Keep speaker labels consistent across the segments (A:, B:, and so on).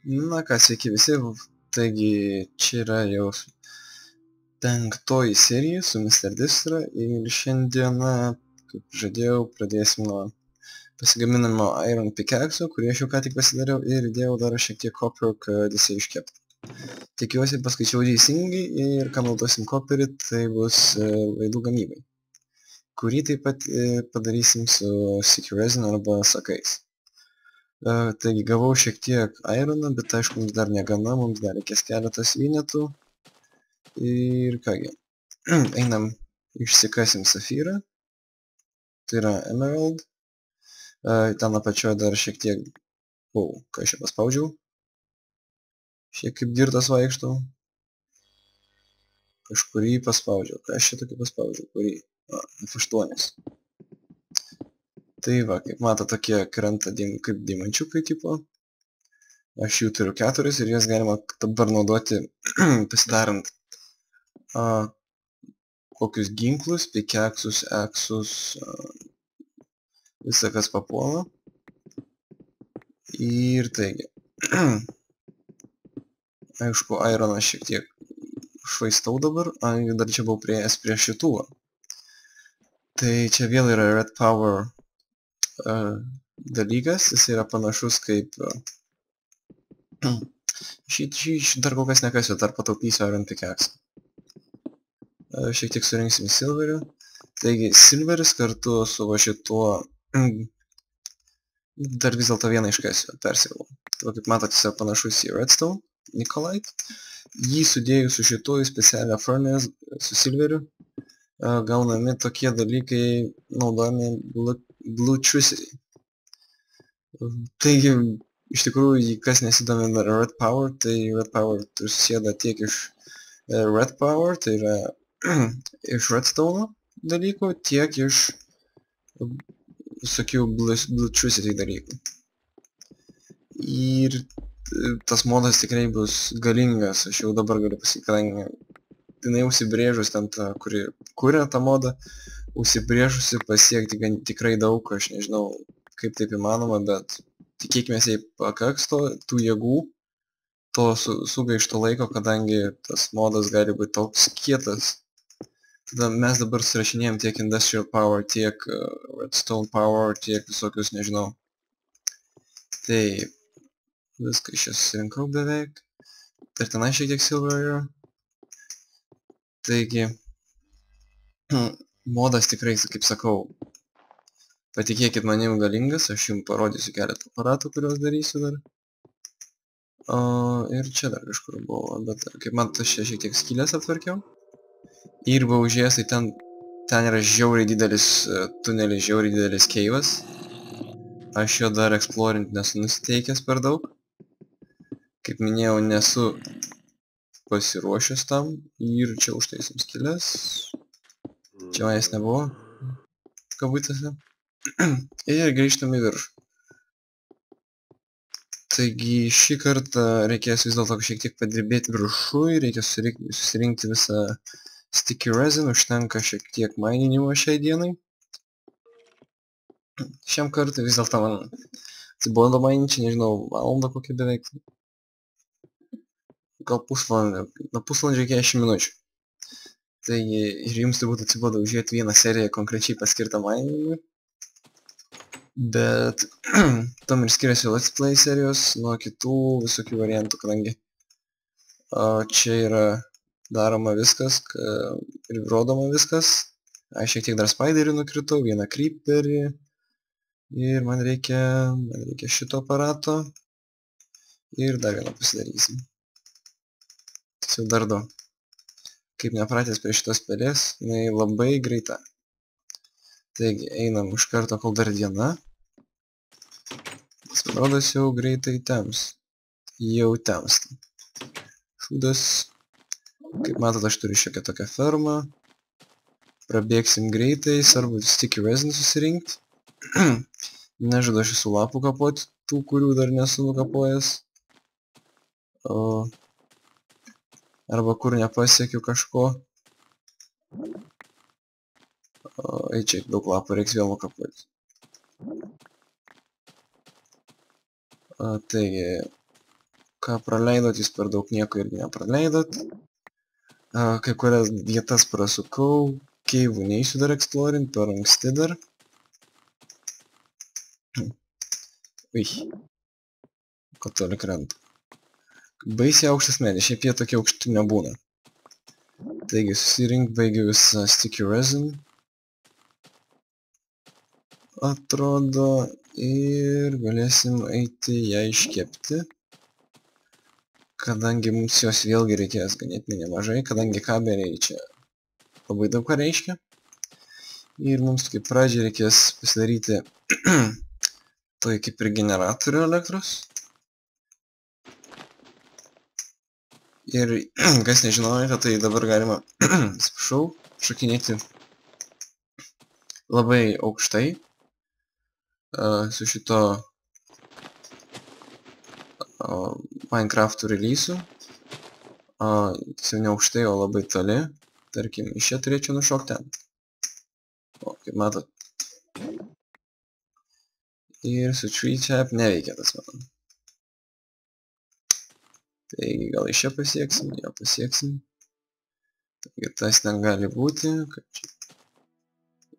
A: Na ką, sveiki visi, taigi čia yra jau 5 serija su Mr. Distra ir šiandieną, kaip žadėjau, pradėsim nuo pasigaminamo Iron Pickaxe, kurį aš jau ką tik pasidariau ir įdėjau dar šiek tiek copper, kad jisai iškeptų. Tikiuosi paskaičiau teisingai ir ką naudosim copperį, tai bus laidų gamybai, kurį taip pat padarysim su sticky resin arba sakais. Taigi gavau šiek tiek ironą, bet aišku mums dar negana, mums dar reikės keletas vienetų. Ir kągi, einam, išsikasim safyrą, tai yra emerald. Ten apačioje dar šiek tiek, ką aš čia paspaudžiau, šiek kaip girtas vaikštau. Kažkurį paspaudžiau, ką aš čia tokį paspaudžiau, kurį, F8. Tai va, kaip mato, tokie krenta kaip diamančiukai tipo. Aš jų turiu 4 ir jas galima dabar naudoti pasidarant kokius ginklus, pikeksus, eksus, visą kas papuola. Ir taigi, aišku, ironą šiek tiek švaistau dabar, dar čia buvau prieėjęs prie šitų. Tai čia vėl yra Red Power dalykas, jis yra panašus kaip šį dar kol kas nekasiu, dar pataupysiu Iron Pickaxe. Šiek tiek surinksim silverių. Taigi, silveris kartu su va šituo dar vis dėlto vieną iškasiu, persivalau. Tai kaip matote, jis yra panašus į redstone, nikolite. Jį sudėjus su šituo į specialią furnace su silveriu, gaunami tokie dalykai naudojami bluetricity. Taigi, iš tikrųjų, kas nesidomi Red Power, tai Red Power susideda tiek iš Red Power, tai yra iš redstone dalykų, tiek iš visokių bluetricity dalykų. Ir tas modas tikrai bus galingas, aš jau dabar galiu pasakyti, kadangi jinai užsibrėžus ten ta, kuri kuria tą modą, užsibrėžusi pasiekti tikrai daug, aš nežinau kaip taip įmanoma, bet tikėkime, jei pakaks tų jėgų, to sugaišto laiko, kadangi tas modas gali būti toks kietas. Tada mes dabar surašinėjom tiek Industrial Power, tiek Redstone Power, tiek visokius, nežinau. Tai viską iš čia susirinkau beveik. Ir tenai šiek tiek silver yra. Taigi, modas tikrai, kaip sakau, patikėkit manim galingas, aš jums parodysiu keletą aparatų, kuriuos darysiu dar. Ir čia dar kažkur buvo, bet kaip matote, aš čia šiek tiek skylės aptvarkiau. Ir buvau užėjęs, tai ten yra žiauriai didelis tunelis, žiauriai didelis keivas. Aš jo dar eksplorint nesu nusiteikęs per daug. Kaip minėjau, nesu pasiruošęs tam. Ir čia užtaisom skylės. Čia manęs nebuvo, kabutėse. Ir grįžtam į viršų. Taigi šį kartą reikės vis dėlto šiek tiek padirbėti viršui, reikia susirinkti visą sticky resin, užtenka šiek tiek mininimo šiai dienai. Šiam kartui vis dėlto man atsibodo mininti, nežinau, valandą kokią beveik. Gal pusvalandį, nuo pusvalandžio iki 40 minučių. Taigi ir jums turbūt atsibodo užžiūrėti vieną seriją konkrečiai paskirtą mininimui. Bet tam ir skiriasi Let's Play serijos nuo kitų visokių variantų, kadangi čia yra daroma viskas ir rodoma viskas. Aš šiek tiek dar spiderį nukritau, vieną creeperį ir man reikia šito aparato ir dar vieną pasidarysim. Tiesiog dar 2. Kaip nepratęs prie šitos pelės, jinai labai greita. Taigi, einam iš karto, kol dar diena. Rodas jau greitai tems. Jau temsta. Šūdas. Kaip matot, aš turiu šiokią tokią fermą. Prabėgsim greitai, svarbu sticky resin susirinkti. Nežadu aš visų lapų kapoti, tų, kurių dar nesu nukapojęs. Arba kur nepasiekiu kažko. Čia daug lapų, reiks vėl nukapoti. Taigi, ką praleidot, jūs per daug nieko irgi nepraleidot. Kai kurias vietas prasukau, keivų neįsiu dar eksplorint, per anksti dar. Ui, ko toli krenta. Baisiai aukštas medis, šiaip jie tokie aukšti nebūna. Taigi susirink, baigiu visą sticky resin. Atrodo, ir galėsim eiti ją iškepti. Kadangi mums jos vėlgi reikės ganėtinai nemažai, kadangi kabeliai čia labai daug ką reiškia. Ir mums kaip pradžiai reikės pasidaryti toj kaip ir generatorių elektros. Ir kas nežinojote, tai dabar galima, atsiprašau, šokinėti labai aukštai su šito Minecraft release'u. Tiesiog ne aukštai, o labai toli. Tarkim, iš čia turėčiau nušokti ten. O, kaip matot. Ir su tree chap neveikia tas man. Taigi gal iš čia pasieksim, jo pasieksim. Taigi tas ten gali būti.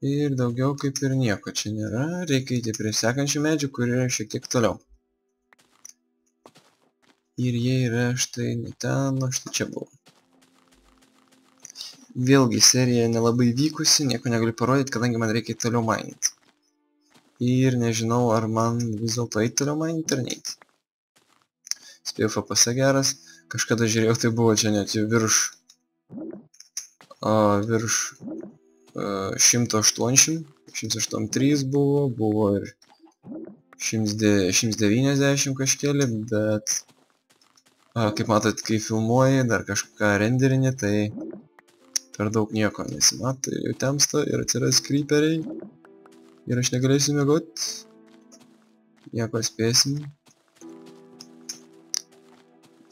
A: Ir daugiau kaip ir nieko čia nėra. Reikia eiti prie sekančių medžių, kurie yra šiek tiek toliau. Ir jie yra štai ne ten, o štai čia buvo. Vėlgi serija nelabai vykusi, nieko negaliu parodyti, kadangi man reikia toliau mainyti. Ir nežinau, ar man vis dėlto eiti toliau mainyti ar neiti. Spėjau FPS geras, kažkada žiūrėjau, tai buvo čia net virš 180, 183 buvo ir 190 kažkėlį, bet kaip matot, kai filmuoji, dar kažką renderini, tai per daug nieko nesimato, jau temsta ir atsiras creeperiai ir aš negalėsiu miegot. Nieko spėsim.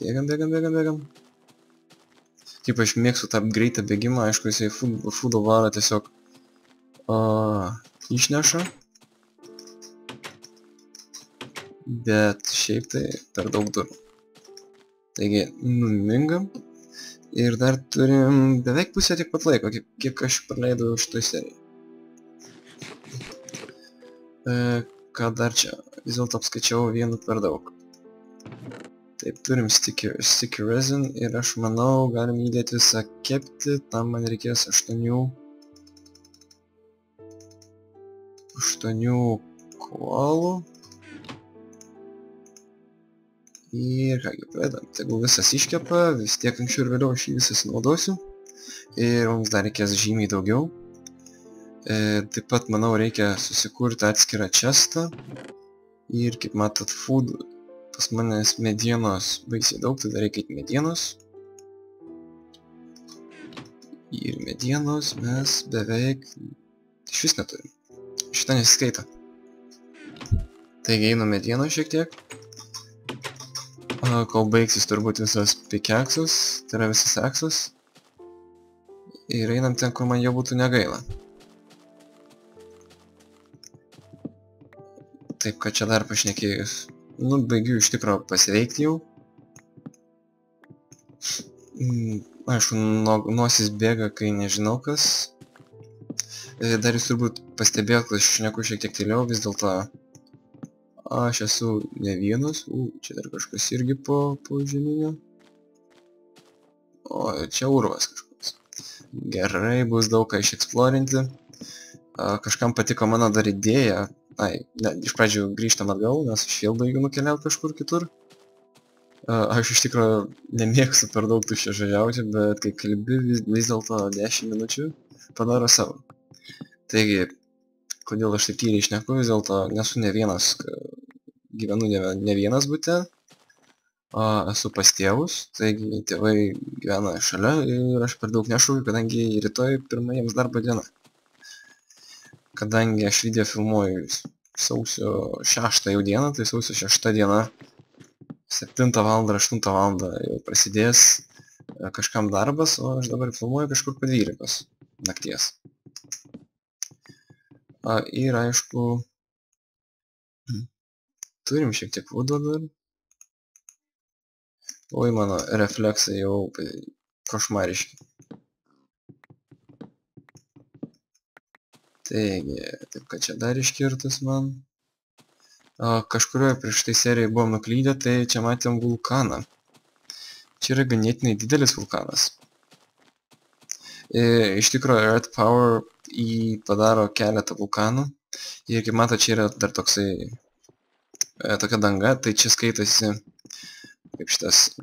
A: Bėgam. Taip, aš mėgstu tą greitą bėgimą, aišku, jisai foodo varą tiesiog išneša. Bet šiaip tai per daug durų. Taigi, numingam. Ir dar turim beveik pusę tiek pat laiko, kiek aš praleidau šitoj serijai. Ką dar čia? Vis dėlto apskaičiau vienu per daug. Taip, turim sticky resin ir aš manau, galim įdėti visą kepti, tam man reikės 8 koalų. Ir kągi, pradedam. Tegul visas iškepa, vis tiek anksčiau ir vėliau aš jį visas naudosiu. Ir mums dar reikės žymiai daugiau. Taip pat, manau, reikia susikurti atskirą chestą. Ir kaip matot, food, pas manęs medienos baisiai daug, tai dar reikia medienos. Ir medienos mes beveik iš vis neturim. Šitą nesiskaito. Taigi einu medienos šiek tiek. Kol baigsis turbūt visas pickaxas, tai yra visas aksas. Ir einam ten, kur man jo būtų negaila. Taip, kad čia dar pašnekėjus. Nu, baigiu iš tikro pasiveikti jau. Aišku, nosis bėga, kai nežinau kas. Dar jūs turbūt pastebėjot, kad aš šneku šiek tiek tyliau, vis dėlto aš esu ne vienas. Čia dar kažkas irgi po žemynio. O, čia urvas kažkoks. Gerai, bus daug ką išeksplorinti. Kažkam patiko mano dar idėja. Iš pradžių grįžtam atgal, nes aš vėl baigiu nukeliauti kažkur kitur. Aš iš tikro nemėgstu per daug tuščiažodžiauti, bet kai kalbi vis dėlto 10 minučių padaro savo. Taigi, kodėl aš taip tyliai šneku, vis dėlto nesu ne vienas, gyvenu ne vienas bute, esu pas tėvus, taigi tėvai gyvena šalia ir aš per daug nešaukiu, kadangi rytoj pirma jiems darbo diena. Kadangi aš video filmuoju sausio 6 jau dieną, tai sausio 6 diena 7 val. ar 8 val. Jau prasidės kažkam darbas, o aš dabar filmuoju kažkur po 12 nakties. Ir aišku, turim šiek tiek vudo dar. Oi, mano refleksai jau košmariški. Taigi, taip kad čia dar iškirtus man. Kažkurioje prieš tai serijoje buvom nuklydę, tai čia matėm vulkaną. Čia yra ganėtinai didelis vulkanas. Iš tikrųjų, Earth Power padaro keletą vulkanų. Ir kaip mato, čia yra dar toksai tokia danga, tai čia skaitasi kaip šitas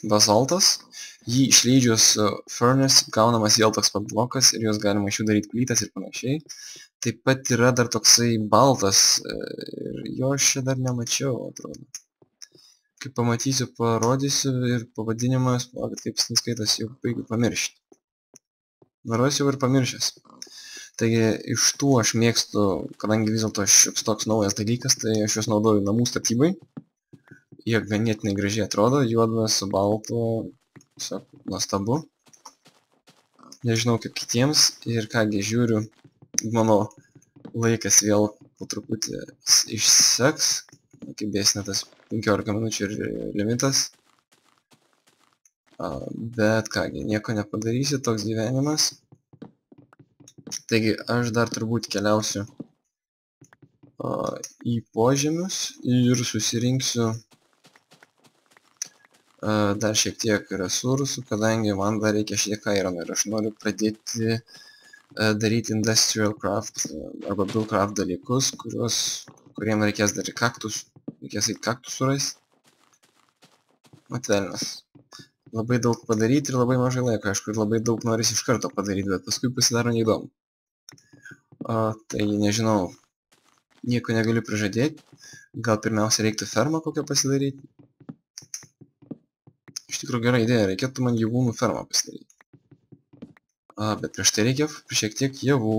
A: bazaltas. Jį išleidžius furnace gaunamas vėl toks pat blokas ir juos galima iš jų daryti plytas ir panašiai. Taip pat yra dar toksai baltas ir jo aš čia dar nemačiau, atrodo. Kai pamatysiu, parodysiu ir pavadinimas, kad kaip jis skaitosi, jau baigiu pamiršti. Naros jau ir pamiršęs. Taigi iš tų aš mėgstu, kadangi vis dėlto šioks toks naujas dalykas, tai aš juos naudoju namų statybai. Jie ganėtinai gražiai atrodo, juodas su baltu, tiesiog nuostabu. Nežinau kaip kitiems ir kągi žiūriu, mano laikas vėl po truputį išseks, kaip dėsne tas 15 minučių ir limitas. Bet kągi, nieko nepadarysi, toks gyvenimas. Taigi aš dar turbūt keliausiu į požemius ir susirinksiu dar šiek tiek resursų, kadangi man dar reikia šiek iron ir aš noriu pradėti daryti industrial craft arba build craft dalykus, kuriem reikės dar reikės į kaktus surasti. Matvelnas. Labai daug padaryti ir labai mažai laiko, aišku, ir labai daug norisi iš karto padaryti, bet paskui pasidaro neįdomu. Tai nežinau, nieko negaliu prižadėti, gal pirmiausia reiktų fermą kokią pasidaryti. Iš tikrųjų gera idėja, reikėtų man gyvūnų fermą pasidaryti. Bet prieš tai reikia šiek tiek javų.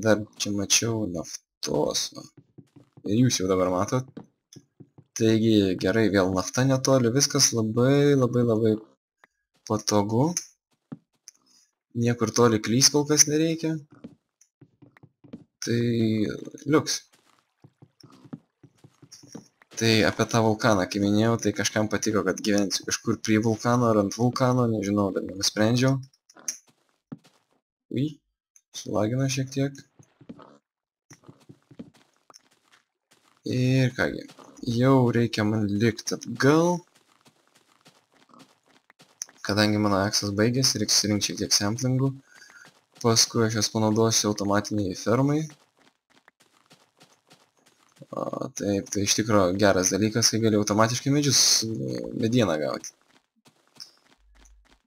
A: Dar čia mačiau naftos. Ir jūs jau dabar matot. Taigi gerai, vėl nafta netoli, viskas labai patogu. Niekur toli klys kol kas nereikia. Tai liuks. Tai apie tą vulkaną, kai minėjau, tai kažkam patiko, kad gyvensiu kažkur prie vulkano ar ant vulkano, nežinau, dar nenusprendžiau. Ui, sulagino šiek tiek. Ir kągi, jau reikia man likti atgal. Kadangi mano aksas baigėsi, reiks surinkti šiek tiek samplingų. Paskui aš jas panaudosiu automatiniai fermai. Taip, tai iš tikro geras dalykas, kai gali automatiškai medieną gauti.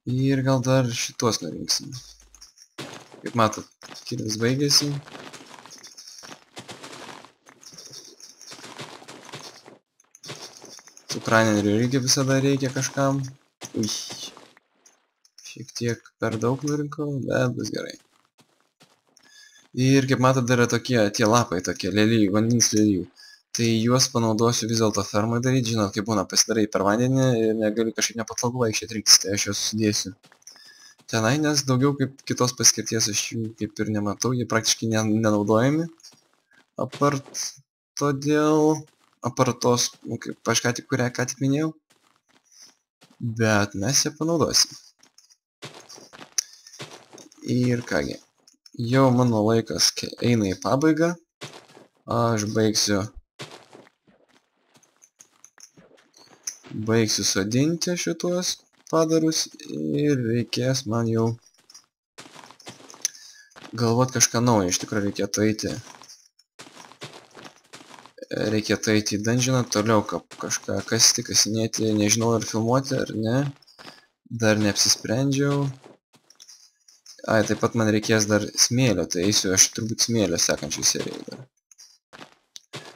A: Ir gal dar šitos nurinksim. Kaip matot, kirvis baigėsi. Cukranerių irgi visada reikia kažkam. Ui. Šiek tiek per daug nurinkau, bet bus gerai. Ir kaip matot, dar yra tokie, tie lapai tokie, lelijų, vandens lelijų. Tai juos panaudosiu vis dėlto fermai daryti, žinot, kaip būna, pasidarai per vandenį ir negaliu kažkaip nepatogu vaikščioti rinktis, tai aš juos sudėsiu tenai, nes daugiau kaip kitos paskirties aš jų kaip ir nematau, jie praktiškai nenaudojami. Apart tos, kaip aš kurią ką tik minėjau, bet mes ją panaudosim. Ir kągi, jau mano laikas eina į pabaigą, aš baigsiu sodinti šituos padarus ir reikės man jau galvot kažką naujo, iš tikrųjų reikėtų eiti į dungeoną, toliau kažką kasti, kasinėti, nežinau ar filmuoti ar ne, dar neapsisprendžiau. Taip pat man reikės dar smėlio, tai eisiu aš turbūt smėlio sekančiai serijai dar.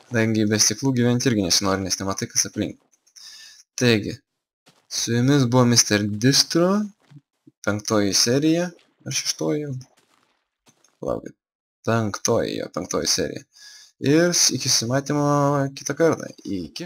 A: Kadangi be stiklų gyventi irgi nesinori, nes nematai kas aplink. Taigi, su jumis buvo Mr. Distro, 5 serija, ar 6 jau? Palaukit, 5 serija. Ir iki susimatymo kitą kartą. Iki.